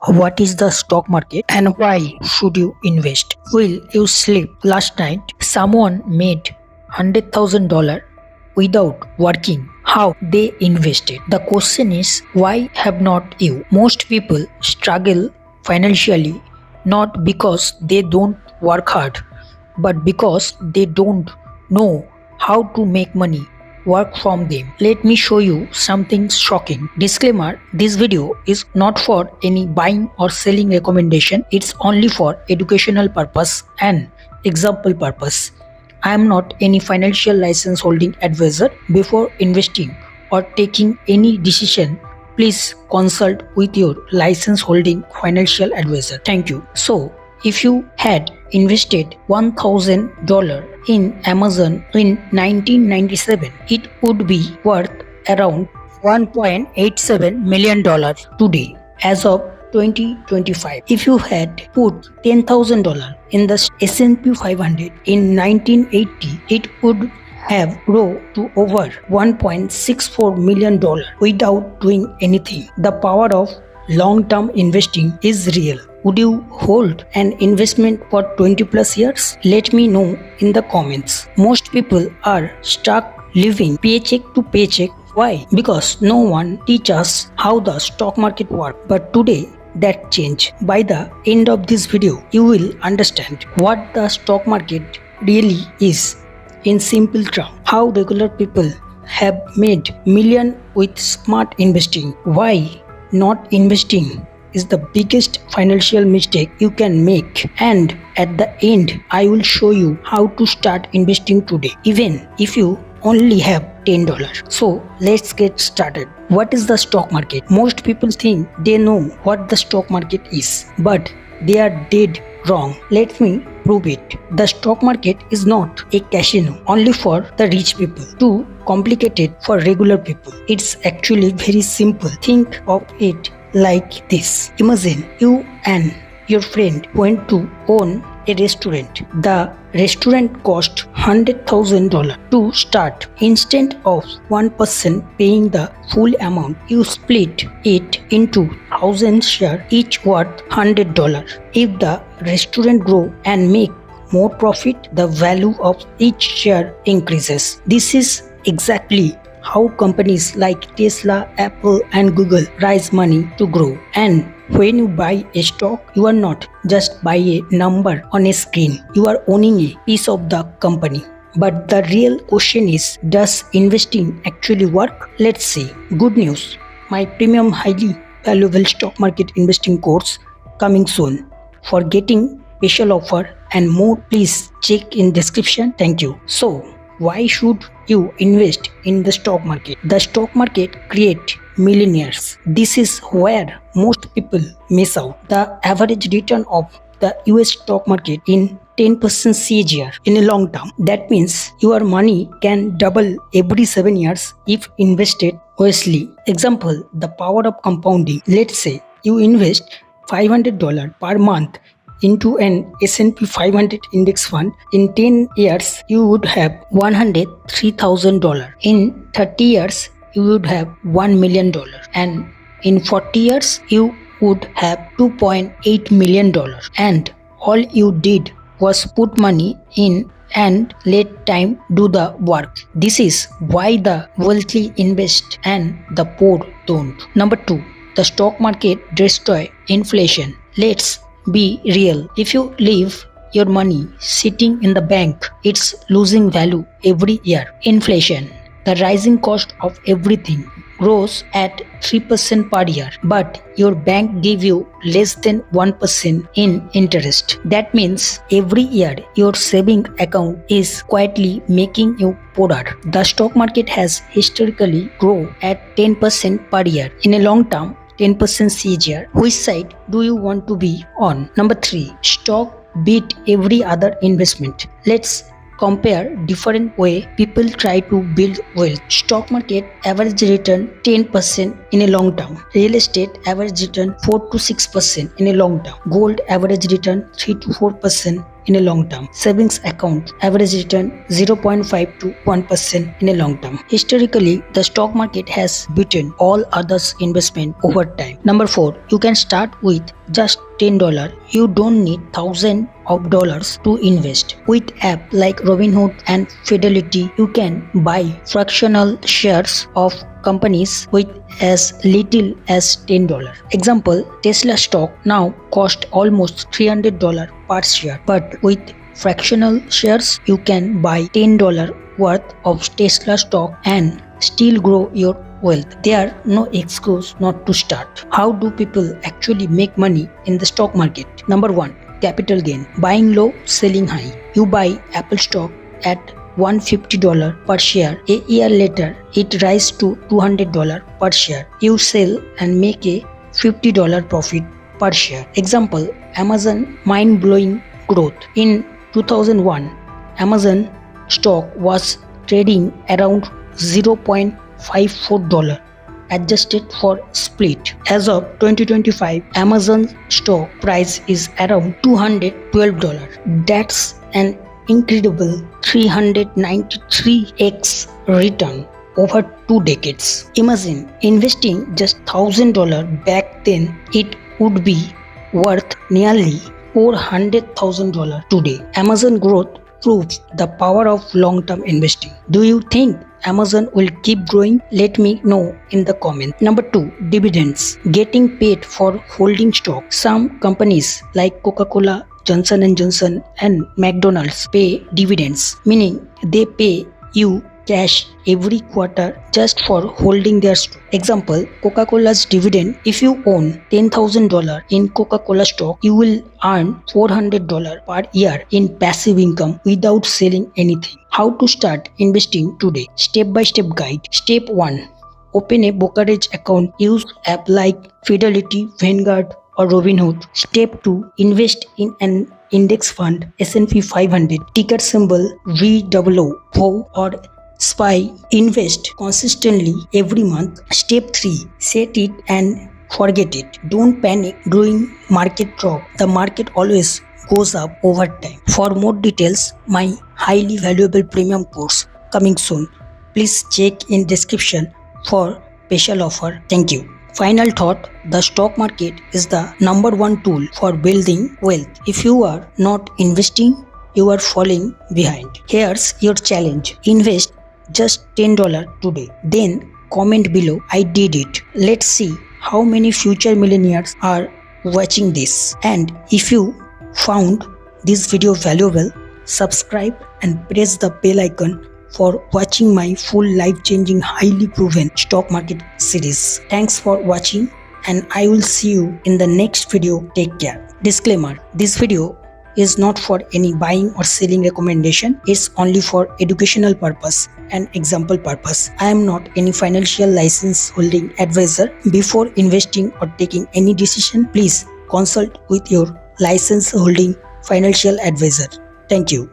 What is the stock market and why should you invest? Will you sleep last night? Someone made $100,000 without working. How they invested? The question is why have not you? Most people struggle financially not because they don't work hard, but because they don't know how to make money work from them. Let me show you something shocking. Disclaimer, this video is not for any buying or selling recommendation. It's only for educational purpose and example purpose. I am not any financial license holding advisor. Before investing or taking any decision, please consult with your license holding financial advisor. Thank you. So, if you had invested $1,000 in Amazon in 1997, it would be worth around $1.87 million today as of 2025. If you had put $10,000 in the S&P 500 in 1980, it would have grown to over $1.64 million without doing anything. The power of long-term investing is real. Would you hold an investment for 20 plus years? Let me know in the comments. Most people are stuck living paycheck to paycheck. Why? Because no one teaches how the stock market works. But today that change. By the end of this video, you will understand what the stock market really is in simple terms. How regular people have made millions with smart investing. Why not investing is the biggest financial mistake you can make, and at the end I will show you how to start investing today even if you only have $10. So let's get started. What is the stock market? Most people think they know what the stock market is, but they are dead wrong. Let me prove it. The stock market is not a casino only for the rich people. Too complicated for regular people. It's actually very simple. Think of it like this. Imagine you and your friend went to own a restaurant. The restaurant cost $100,000 to start. Instead of one person paying the full amount, you split it into 1,000 shares, each worth $100. If the restaurant grow and make more profit, the value of each share increases. This is exactly how companies like Tesla, Apple and Google raise money to grow. And when you buy a stock, you are not just buy a number on a screen. You are owning a piece of the company. But the real question is, does investing actually work? Let's see. Good news. My premium highly valuable stock market investing course coming soon. For getting special offer and more, please check in description. Thank you. So, why should you invest in the stock market? The stock market creates millionaires. This is where most people miss out. The average return of the US stock market in 10% CAGR in a long term. That means your money can double every 7 years if invested wisely. Example, the power of compounding. Let's say you invest $500 per month into an S&P 500 index fund. In 10 years, you would have $103,000. In 30 years, you would have $1 million. And in 40 years, you would have $2.8 million. And all you did was put money in and let time do the work. This is why the wealthy invest and the poor don't. Number 2, the stock market destroys inflation. Let's be real. If you leave your money sitting in the bank, it's losing value every year. Inflation, the rising cost of everything, grows at 3% per year, but your bank give you less than 1% in interest. That means every year your saving account is quietly making you poorer. The stock market has historically grown at 10% per year. In a long term, 10% CAGR. Which side do you want to be on? Number 3, stock beat every other investment. Let's compare different way people try to build wealth. Stock market average return 10% in a long term. Real estate average return 4 to 6% in a long term. Gold average return 3 to 4% in a long term. Savings account average return 0.5 to 1% in a long term. Historically, the stock market has beaten all others investment over time. Number 4, you can start with just $10. You don't need thousands of dollars to invest. With apps like Robinhood and Fidelity, you can buy fractional shares of companies with as little as $10. Example, Tesla stock now cost almost $300 per share, but with fractional shares, you can buy $10 worth of Tesla stock and still grow your wealth. There are no excuse not to start. How do people actually make money in the stock market? Number 1, capital gain. Buying low, selling high. You buy Apple stock at $150 per share. A year later, it rises to $200 per share. You sell and make a $50 profit per share. Example, Amazon mind-blowing growth. In 2001, Amazon stock was trading around $0.54 adjusted for split. As of 2025, Amazon stock price is around $212. That's an incredible 393x return over 2 decades. Imagine investing just $1,000 back then. It would be worth nearly $400,000 today. Amazon growth proves the power of long-term investing. Do you think Amazon will keep growing? Let me know in the comments. Number 2, dividends. Getting paid for holding stock. Some companies like Coca-Cola, Johnson & Johnson and McDonald's pay dividends, meaning they pay you cash every quarter just for holding their stock. Example, Coca-Cola's dividend. If you own $10,000 in Coca-Cola stock, you will earn $400 per year in passive income without selling anything. How to start investing today? Step-by-step guide. Step 1. Open a brokerage account. Use app like Fidelity, Vanguard or Robinhood. Step 2. Invest in an index fund, S&P 500, ticker symbol VOO or SPY. Invest consistently every month. Step 3. Set it and forget it. Don't panic during market drop. The market always goes up over time. For more details, my highly valuable premium course coming soon. Please check in description for special offer. Thank you. Final thought, the stock market is the number 1 tool for building wealth. If you are not investing, you are falling behind. Here's your challenge. Invest just $10 today. Then comment below, I did it. Let's see how many future millionaires are watching this. And if you found this video valuable, subscribe and press the bell icon for watching my full life-changing, highly proven stock market series. Thanks for watching and I will see you in the next video. Take care. Disclaimer, this video is not for any buying or selling recommendation. It's only for educational purpose and example purpose. I am not any financial license holding advisor. Before investing or taking any decision, please consult with your license holding financial advisor. Thank you.